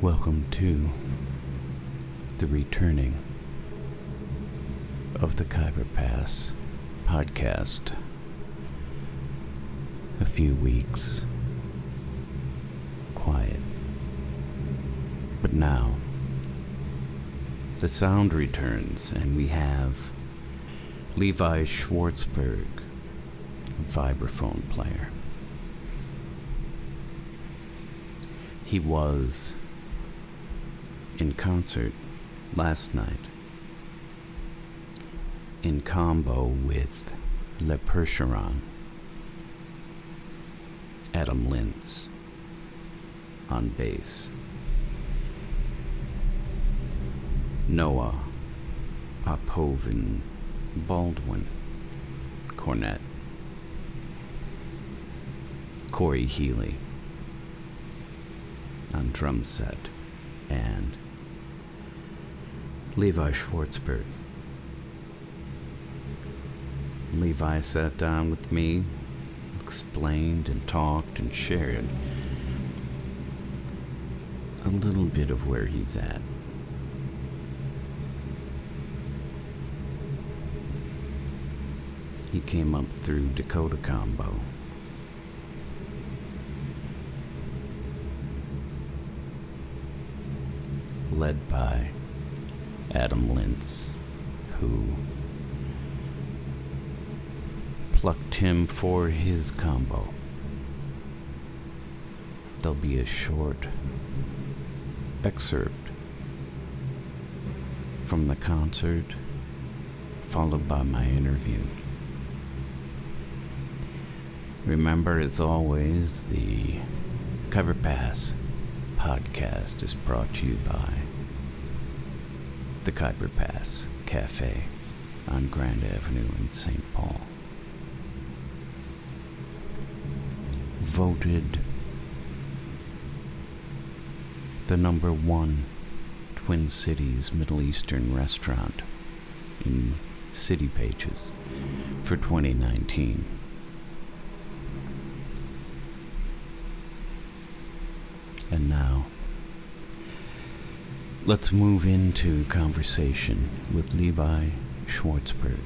Welcome to the returning of the Khyber Pass podcast. A few weeks quiet, but now the sound returns and we have Levi Schwartzberg, vibraphone player. He was in concert last night in combo with Le Percheron, Adam Lintz on bass, Noah Apovin Baldwin cornet, Corey Healy on drum set, and Levi Schwartzberg. Levi sat down with me, explained and talked and shared a little bit of where he's at. He came up through Dakota combo. Led by Adam Lintz, who plucked him for his combo. There'll be a short excerpt from the concert, followed by my interview. Remember, as always, the Khyber Pass podcast is brought to you by the Khyber Pass Cafe on Grand Avenue in St. Paul. Voted the #1 Twin Cities Middle Eastern restaurant in City Pages for 2019. And now, let's move into conversation with Levi Schwartzberg.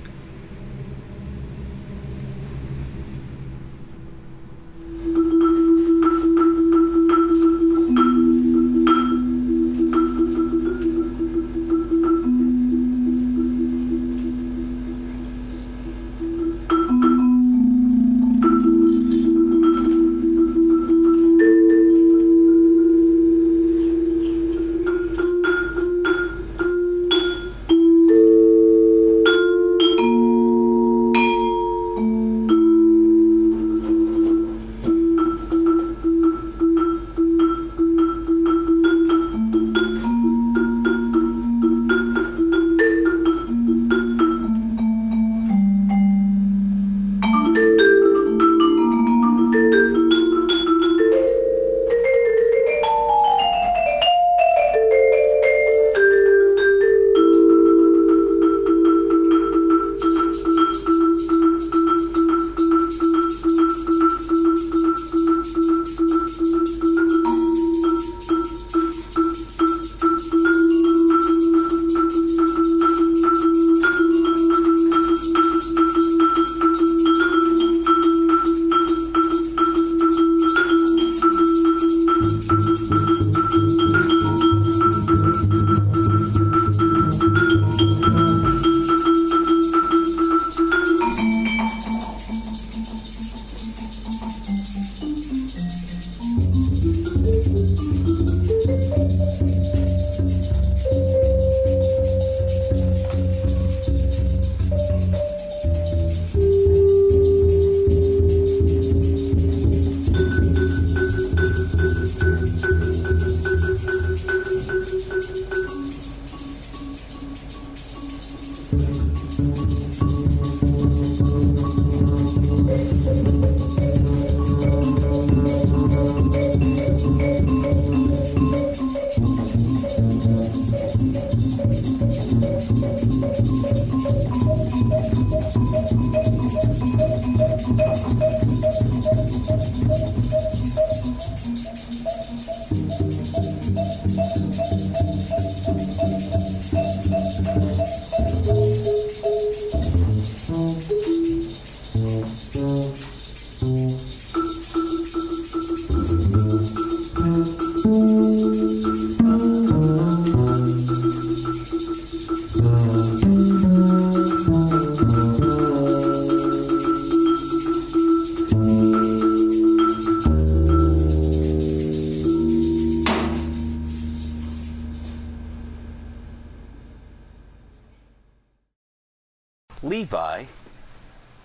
Levi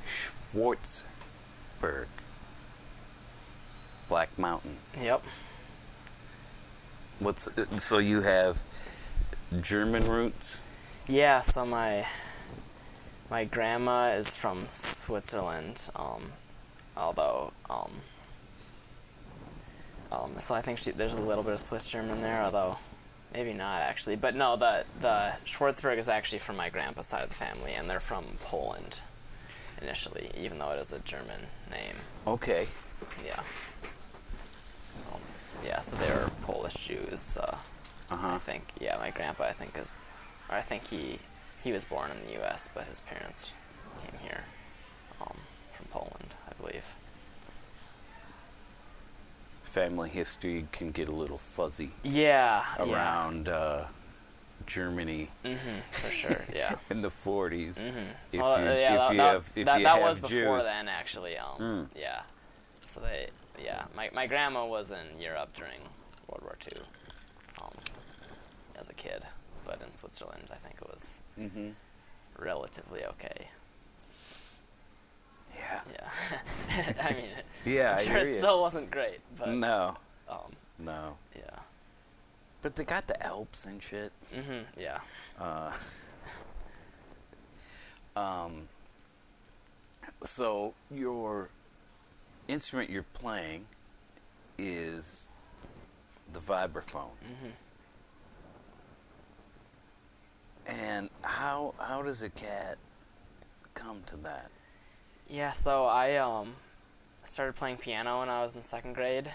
Schwartzberg, Black Mountain. Yep. So you have German roots? Yeah, so my grandma is from Switzerland, although, so I think there's a little bit of Swiss German there, although maybe not actually. But no, the Schwarzberg is actually from my grandpa's side of the family, and they're from Poland initially, even though it is a German name. Okay. Yeah. Yeah, so they're Polish Jews. I think, yeah, my grandpa, I think he was born in the U.S., but his parents came here from Poland, I believe. Family history can get a little fuzzy. Yeah. Around Germany. For sure, yeah. In the 40s. If that you have was Jews. Before then, actually. Yeah. So my grandma was in Europe during World War II as a kid, but in Switzerland, I think it was relatively okay. Yeah. Yeah. I mean, yeah, I'm sure it still wasn't great, but no. No. Yeah. But they got the Alps and shit. Yeah. So your instrument you're playing is the vibraphone. And how does a cat come to that? Yeah, so I started playing piano when I was in 2nd grade.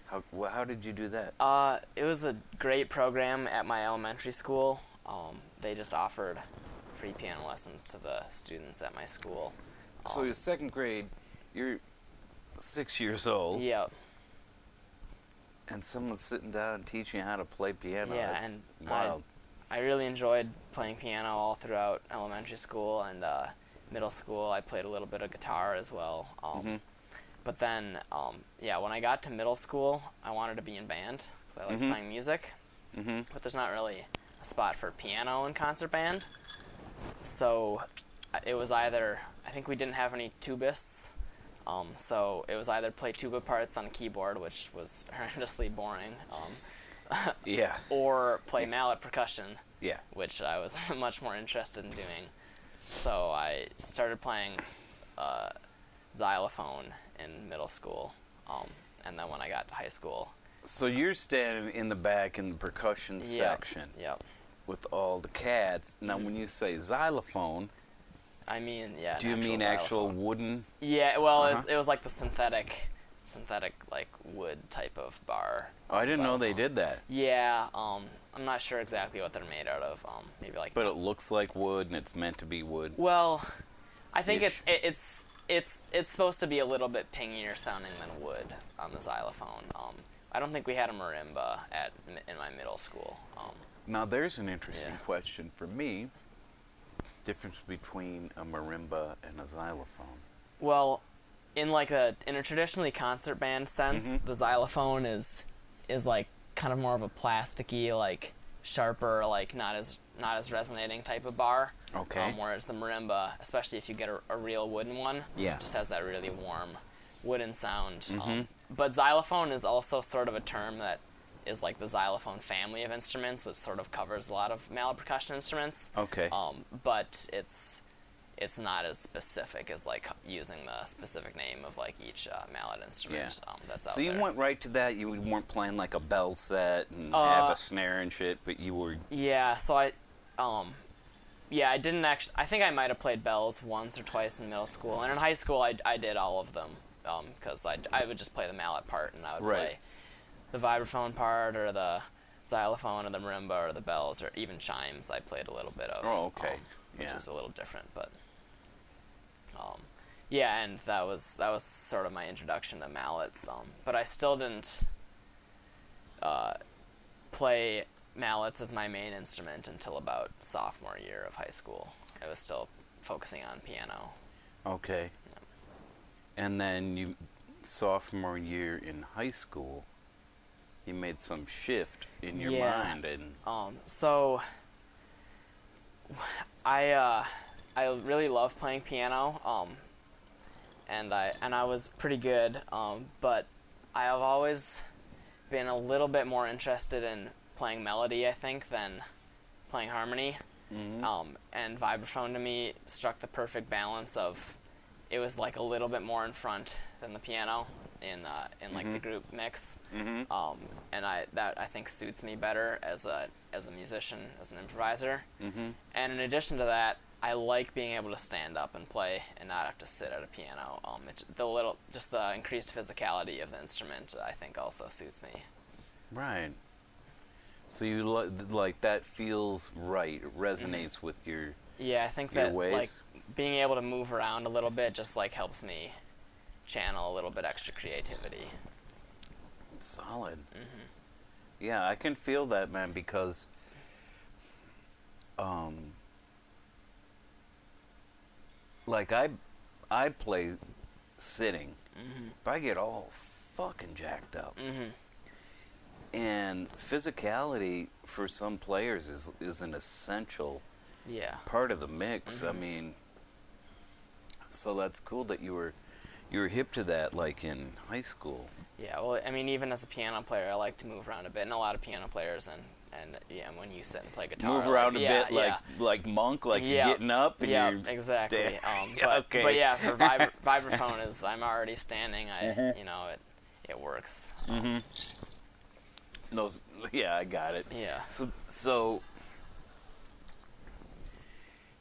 How did you do that? It was a great program at my elementary school. They just offered free piano lessons to the students at my school. So you're 2nd grade, you're 6 years old. Yep. And someone's sitting down and teaching you how to play piano. Yeah, That's and wild. I really enjoyed playing piano all throughout elementary school and middle school. I played a little bit of guitar as well. But then, when I got to middle school, I wanted to be in band because I like playing music. But there's not really a spot for piano in concert band. So it was either, I think we didn't have any tubists. So it was either play tuba parts on a keyboard, which was horrendously boring. Yeah. Or play mallet percussion. Yeah. Which I was much more interested in doing. So I started playing xylophone in middle school, and then when I got to high school. So you're standing in the back in the percussion section. Yep. With all the cats. Now, when you say xylophone, I mean, yeah. Do you mean xylophone. actual wooden? Yeah. Well, it was like the synthetic like wood type of bar. Oh, I didn't know they did that. Yeah. I'm not sure exactly what they're made out of. Maybe like. But it looks like wood, and it's meant to be wood. Well, I think it's supposed to be a little bit pingier sounding than wood on the xylophone. I don't think we had a marimba in my middle school. Now there's an interesting question for me. Difference between a marimba and a xylophone. Well, in a traditionally concert band sense, the xylophone is like kind of more of a plasticky, like sharper, like not as resonating type of bar. Okay. Whereas the marimba, especially if you get a real wooden one, just has that really warm wooden sound. But xylophone is also sort of a term that is like the xylophone family of instruments, which sort of covers a lot of mallet percussion instruments. Okay. But it's not as specific as like using the specific name of like each mallet instrument that's out there. So you went right to that. You weren't playing like a bell set and have a snare and shit, but you were. Yeah. So I didn't actually. I think I might have played bells once or twice in middle school, and in high school I did all of them because I would just play the mallet part and I would play the vibraphone part or the xylophone or the marimba or the bells or even chimes I played a little bit of. Oh, okay. Which is a little different, but yeah, and that was sort of my introduction to mallets. But I still didn't play mallets as my main instrument until about sophomore year of high school. I was still focusing on piano. Okay. Yeah. And then sophomore year in high school, you made some shift in your mind, and so I really love playing piano, and I was pretty good, but I have always been a little bit more interested in playing melody, I think, than playing harmony. And vibraphone to me struck the perfect balance of, it was like a little bit more in front than the piano in like the group mix, and that I think suits me better as a musician, as an improviser. And in addition to that, I like being able to stand up and play and not have to sit at a piano. Just the increased physicality of the instrument, I think, also suits me. Right. So you like that feels right. It resonates with your I think that ways. Like being able to move around a little bit just like helps me channel a little bit extra creativity. Solid. Yeah, I can feel that, man, because like I play sitting, but I get all fucking jacked up. And physicality for some players is an essential part of the mix. I mean, so that's cool that you were hip to that, like in high school. Yeah, well, I mean, even as a piano player, I like to move around a bit, and a lot of piano players and when you sit and play guitar, move around a bit, like Monk, like you're getting up. And you're exactly. But yeah, for vibraphone is I'm already standing. It works. I got it. Yeah. So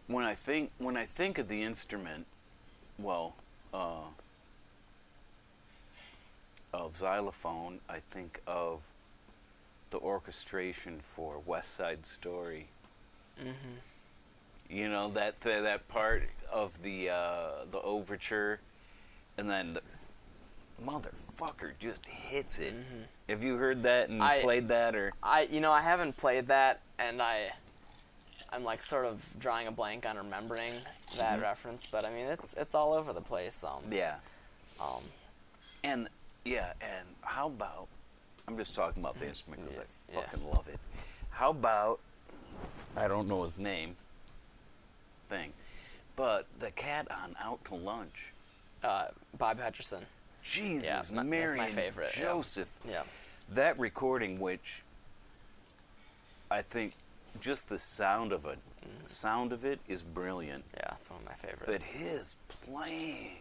when I think of the instrument, of xylophone, I think of the orchestration for West Side Story. You know, that part of the overture, and then the motherfucker just hits it. Have you heard that and played that, or? I haven't played that, and I'm like sort of drawing a blank on remembering that reference, but I mean it's all over the place. And how about, I'm just talking about the instrument because I fucking love it. How about, I don't know his name, but the cat on Out to Lunch. Bob Hutcherson. Jesus, Mary, that's my favorite. Joseph. Yeah. That recording, which I think just the sound of it is brilliant. Yeah, it's one of my favorites. But his playing,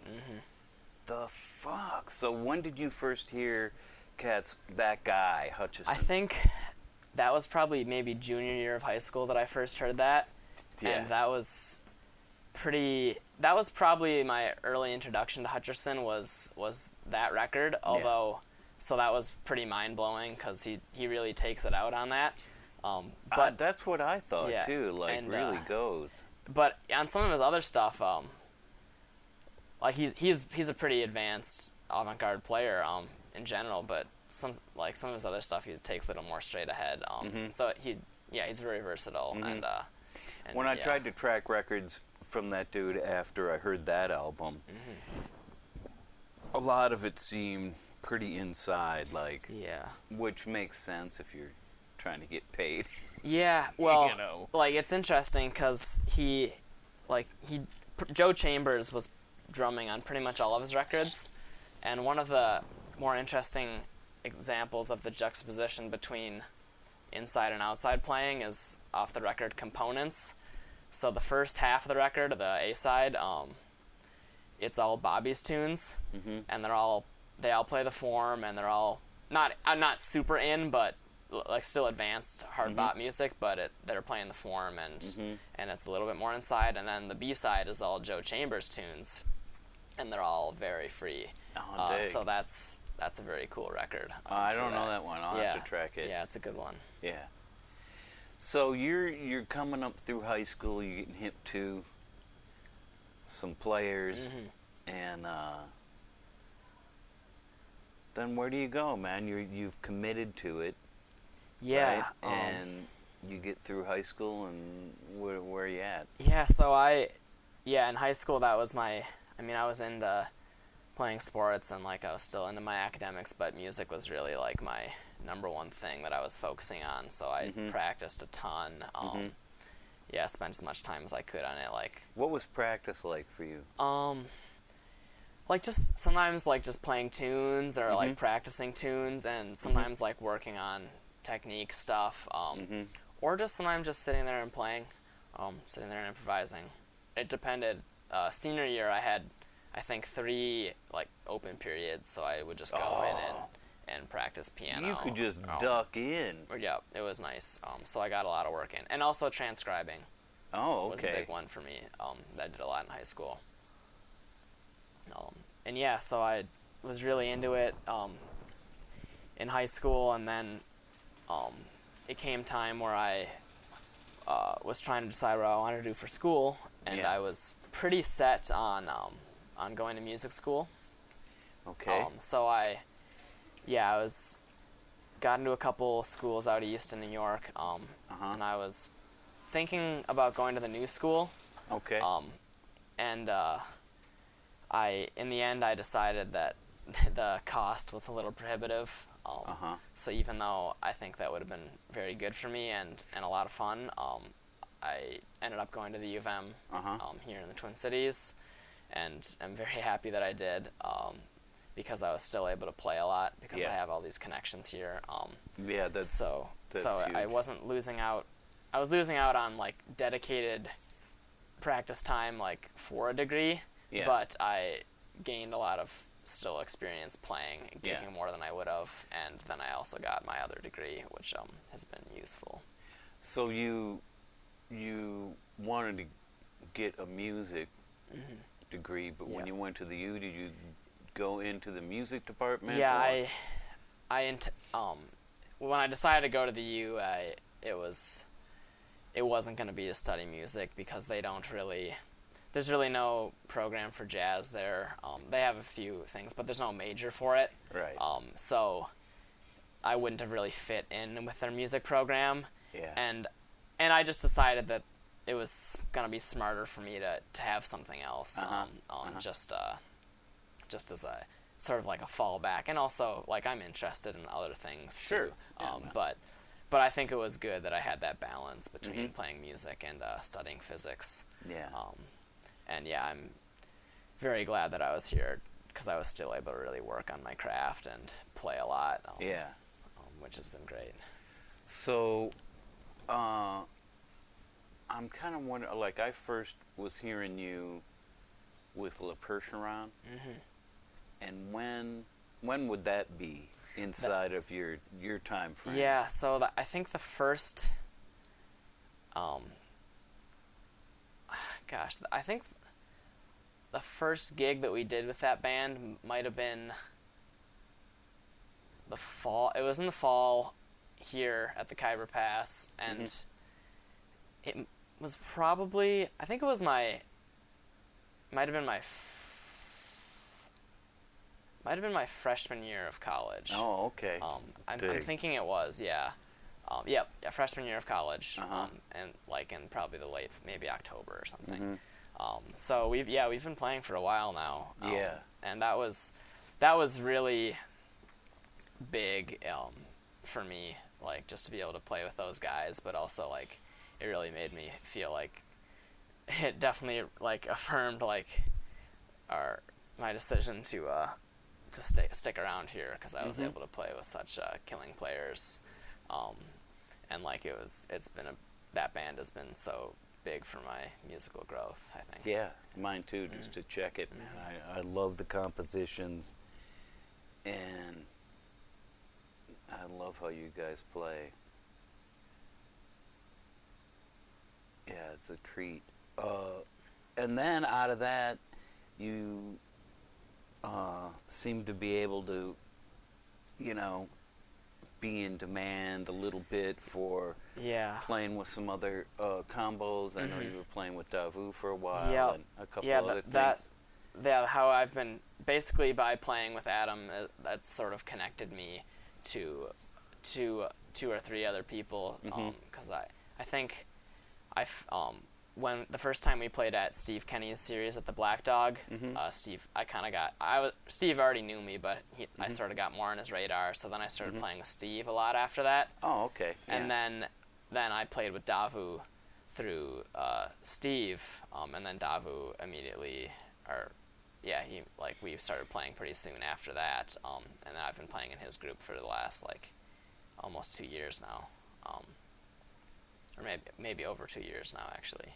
the fuck. So when did you first hear that guy, Hutcherson? I think that was probably maybe junior year of high school that I first heard that. Yeah. And that was probably my early introduction to Hutcherson was that record, although so that was pretty mind-blowing because he really takes it out on that. But that's what I thought too, like really goes. But on some of his other stuff, like he's a pretty advanced avant-garde player in general, but some of his other stuff he takes a little more straight ahead. So he's very versatile. And when I tried to track records from that dude after I heard that album, a lot of it seemed pretty inside, which makes sense if you're trying to get paid. Yeah, well, like it's interesting because Joe Chambers was drumming on pretty much all of his records, and one of the more interesting examples of the juxtaposition between inside and outside playing is off the record Components. So the first half of the record, the A-side, it's all Bobby's tunes, and they all play the form, and they're all not super in, but like still advanced hard bop music, but they're playing the form, and it's a little bit more inside. And then the B-side is all Joe Chambers tunes, and they're all very free. So that's that's a very cool record. I don't know that one. I'll have to track it. Yeah, it's a good one. Yeah. So you're coming up through high school. You're getting hip to some players, and then where do you go, man? You've committed to it. Yeah. Right? And you get through high school, and where are you at? Yeah. So in high school that was I was into playing sports and like I was still into my academics, but music was really like my number one thing that I was focusing on. So I practiced a ton. Spent as much time as I could on it. Like, what was practice like for you? Like just sometimes like just playing tunes or like practicing tunes, and sometimes like working on technique stuff, or just sometimes just sitting there and playing, sitting there and improvising. It depended. Senior year I had, I think, 3 like open periods, so I would just go in and practice piano. You could just duck in. Yeah, it was nice. So I got a lot of work in, and also transcribing. Oh, okay. Was a big one for me. That I did a lot in high school. And yeah, so I was really into it in high school, and then it came time where I was trying to decide what I wanted to do for school, and I was pretty set on going to music school. Okay. So I got into a couple schools out east in New York, and I was thinking about going to the new school. Okay. And in the end, I decided that the cost was a little prohibitive. So even though I think that would have been very good for me and a lot of fun, I ended up going to the U of M here in the Twin Cities, and I'm very happy that I did, because I was still able to play a lot because I have all these connections here. That's huge. I wasn't losing out. I was losing out on like dedicated practice time like for a degree, but I gained a lot of still experience playing, gigging more than I would have, and then I also got my other degree, which has been useful. So you wanted to get a music degree, but when you went to the U, did you go into the music department? Yeah, when I decided to go to the U, it wasn't going to be to study music because there's really no program for jazz there. They have a few things, but there's no major for it. Right. So I wouldn't have really fit in with their music program. Yeah. And I just decided that it was going to be smarter for me to have something else, just as a sort of like a fallback. And also, like, I'm interested in other things. Sure. Too. But I think it was good that I had that balance between playing music and studying physics. Yeah. And yeah, I'm very glad that I was here because I was still able to really work on my craft and play a lot. Which has been great. So, I'm kind of wondering, like, I first was hearing you with Le Percheron, and when would that be inside of your time frame? Yeah, so I think the first, I think the first gig that we did with that band might have been the fall. It was in the fall here at the Khyber Pass, and it was probably, I think it was might have been my freshman year of college. Oh, okay. I'm thinking it was, freshman year of college, and like in probably the late, maybe October or something. So we've been playing for a while now. And that was really big for me, like just to be able to play with those guys, but also like it really made me feel like it definitely like affirmed like my decision to stick around here because I was able to play with such killing players, and like that band has been so big for my musical growth, I think. Yeah, mine too. Just to check it, man. I love the compositions, and I love how you guys play. Yeah, it's a treat. And then out of that, you seem to be able to you know, be in demand a little bit for playing with some other combos. I know you were playing with Davu for a while and a couple other things. How I've been, basically by playing with Adam, that's sort of connected me to two or three other people, because I think when the first time we played at Steve Kenny's series at the Black Dog, Steve already knew me, but I sort of got more on his radar, so then I started playing with Steve a lot after that. Oh, okay. And then I played with Davu through Steve, and then Davu immediately, we started playing pretty soon after that, and then I've been playing in his group for the last, almost 2 years now, or maybe over 2 years now, actually.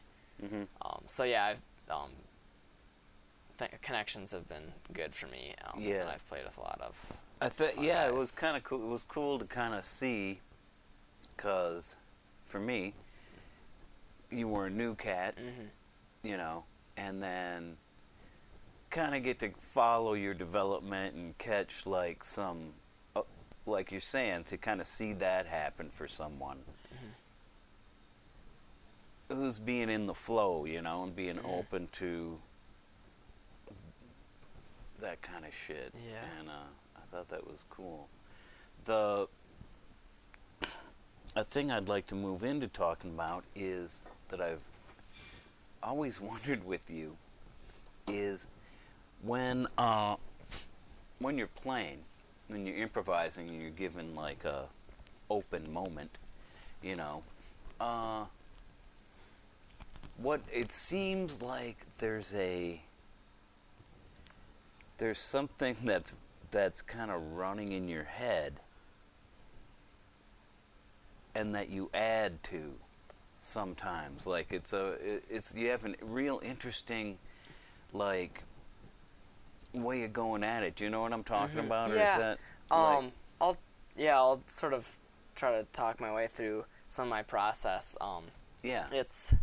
Connections have been good for me, and I've played with a lot of guys. It was kind of cool. It was cool to kind of see, because for me, you were a new cat, you know, and then kind of get to follow your development and catch some, like you're saying, to kind of see that happen for someone who's being in the flow, you know, and being open to that kind of shit. Yeah. And I thought that was cool. A thing I'd like to move into talking about is that I've always wondered with you is when you're playing, when you're improvising and you're given a open moment, you know, what it seems like there's something that's kind of running in your head and that you add to sometimes. You have a real interesting way of going at it. Do you know what I'm talking about? Or is that I'll sort of try to talk my way through some of my process. It's,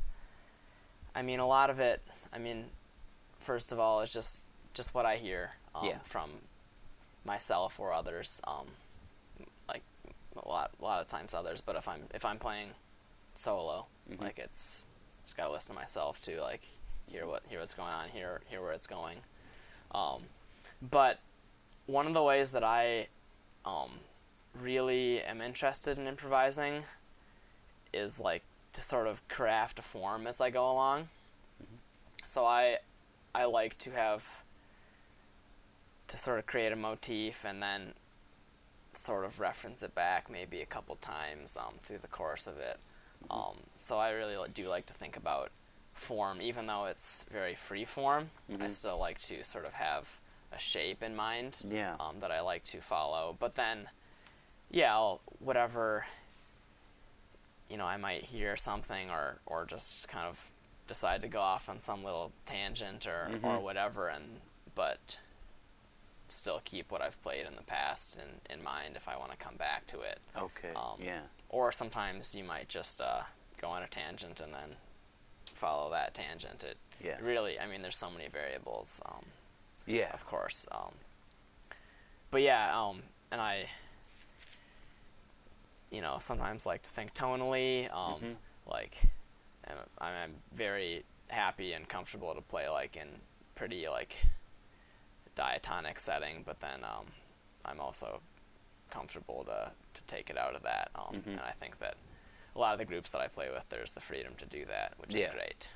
a lot of it, first of all, is just what I hear from myself or others. A lot of times others, but if I'm playing solo, it's just gotta listen to myself to hear what's going on, hear where it's going. But one of the ways that I really am interested in improvising is to sort of craft a form as I go along. So I like to sort of create a motif and then sort of reference it back maybe a couple times through the course of it. So I really do like to think about form, even though it's very free form. I still like to sort of have a shape in mind that I like to follow. But then, whatever, I might hear something or just kind of decide to go off on some little tangent or whatever, but still keep what I've played in the past in mind if I want to come back to it. Okay, Or sometimes you might just go on a tangent and then follow that tangent. It really, there's so many variables. Of course. But and I, sometimes like to think tonally. I'm very happy and comfortable to play in pretty diatonic setting, but then I'm also comfortable to take it out of that. And I think that a lot of the groups that I play with, there's the freedom to do that, which is great.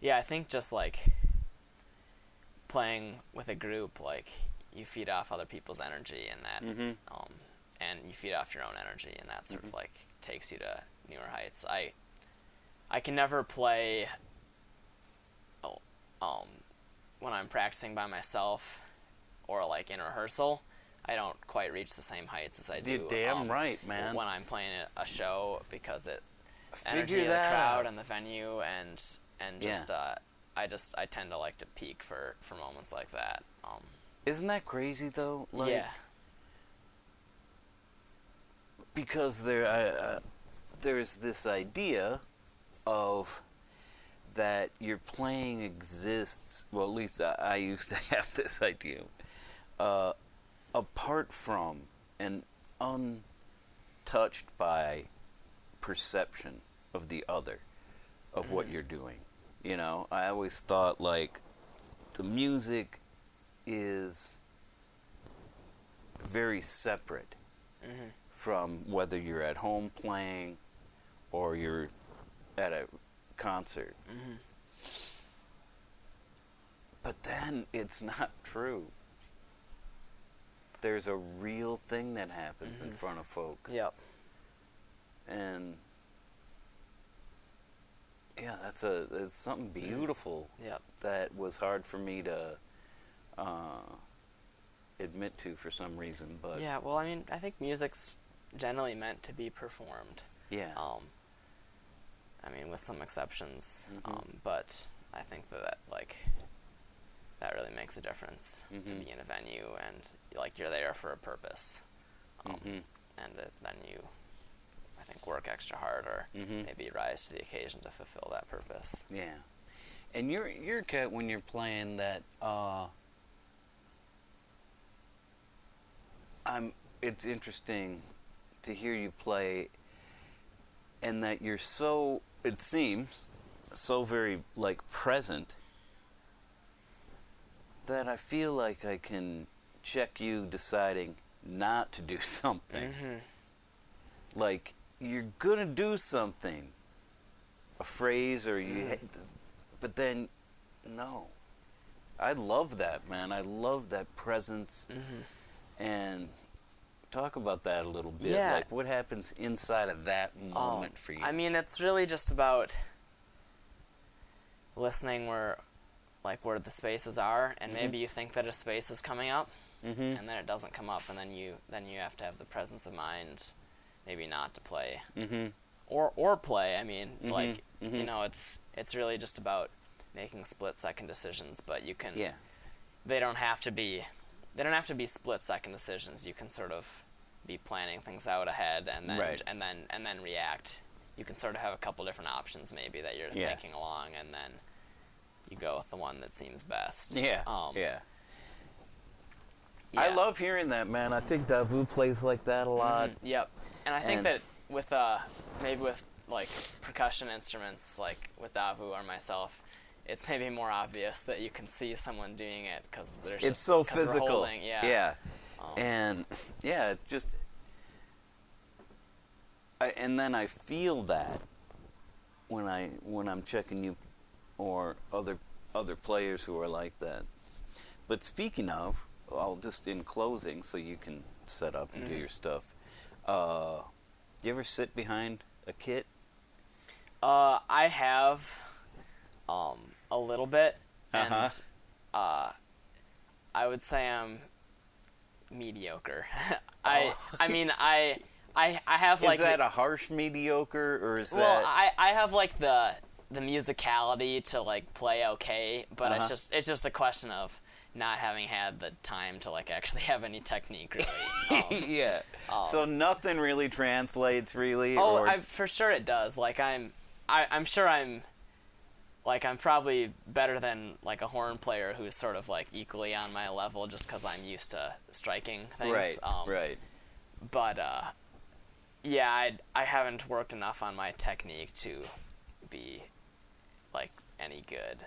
I think just playing with a group, you feed off other people's energy and that, and you feed off your own energy, and that sort of takes you to newer heights. I can never play when I'm practicing by myself or in rehearsal. I don't quite reach the same heights as I do. You're damn right, man. When I'm playing a show, because energy of the crowd and the venue and just I tend to like to peak for moments like that. Isn't that crazy though? Because there's this idea of that your playing exists, well, at least I used to have this idea, apart from and untouched by perception of the other, of what you're doing. You know, I always thought, like, the music is very separate from whether you're at home playing or you're at a concert. But then it's not true. There's a real thing that happens in front of folk. Yep. And yeah, that's something beautiful. Yep. That was hard for me to admit to for some reason, but yeah, well, I mean, I think music's generally meant to be performed. Yeah. I mean, with some exceptions, but I think that that really makes a difference to be in a venue, and like you're there for a purpose, and then you, I think, work extra hard or maybe rise to the occasion to fulfill that purpose. Yeah. And you're cat when you're playing that. It's interesting to hear you play, and that you're so, it seems, so very like present, that I feel like I can check you deciding not to do something. Like, you're gonna do something, a phrase, or but then, no. I love that, man. I love that presence. And talk about that a little bit. Yeah. Like, what happens inside of that moment for you? I mean, it's really just about listening where the spaces are, and maybe you think that a space is coming up, and then it doesn't come up, and then you have to have the presence of mind, maybe not to play, or play. I mean, you know, it's really just about making split-second decisions, but you can. Yeah. They don't have to be split-second decisions. You can sort of be planning things out ahead, and then react. You can sort of have a couple different options maybe that you're thinking along, and then you go with the one that seems best. Yeah. I love hearing that, man. I think Davu plays like that a lot. Yep. And I think that with maybe with like percussion instruments, like with Davu or myself, it's maybe more obvious that you can see someone doing it because there's it's so physical. Holding, and it just. And then I feel that when I'm checking you, or other players who are like that. But speaking of, I'll just in closing, so you can set up and do your stuff. You ever sit behind a kit? I have, a little bit, and I would say I'm mediocre. I mean I have like. Is that a harsh mediocre, or is that? Well, I have like the musicality to like play okay, but it's just a question of not having had the time to like actually have any technique really. So nothing really translates really. For sure it does. Like I'm sure I'm probably better than like a horn player who's sort of like equally on my level just because I'm used to striking things. Right. But I haven't worked enough on my technique to be like any good.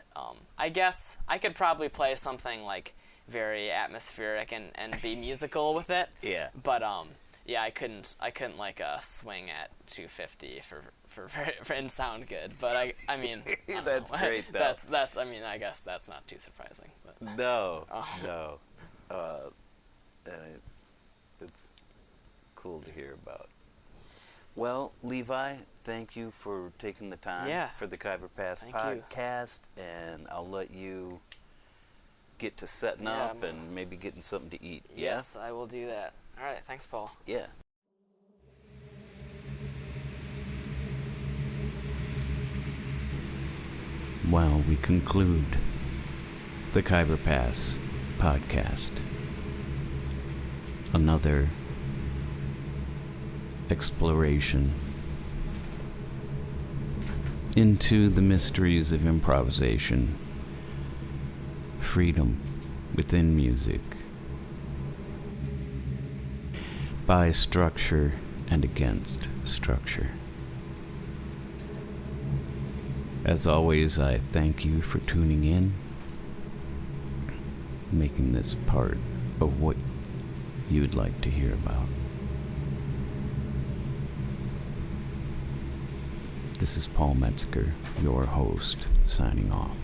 I guess I could probably play something like very atmospheric and be musical with it. Yeah. But I couldn't like swing at 250 for and sound good. But I mean that's great though. That's I mean I guess that's not too surprising. But no. It's cool to hear about. Well, Levi, thank you for taking the time for the Khyber Pass podcast, and I'll let you get to setting up and maybe getting something to eat. Yes, I will do that. All right, thanks, Paul. Yeah. Well, we conclude the Khyber Pass podcast. Another exploration into the mysteries of improvisation, freedom within music, by structure and against structure. As always, I thank you for tuning in, making this part of what you'd like to hear about. This is Paul Metzger, your host, signing off.